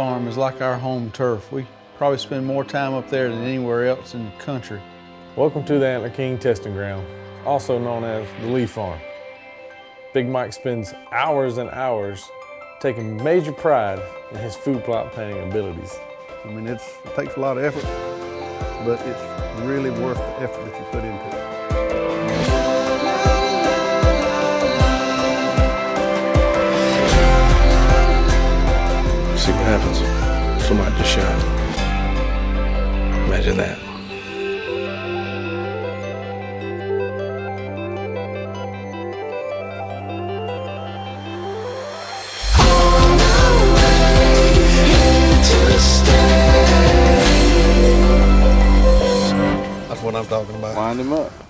farm is like our home turf. We probably spend more time up there than anywhere else in the country. Welcome to the Antler King Testing Ground, also known as the Leaf Farm. Big Mike spends hours and hours taking major pride in his food plot planning abilities. I mean, it takes a lot of effort, but it's really worth the effort that you put into it. See what happens from out the shot. Imagine that. That's what I'm talking about. Wind him up.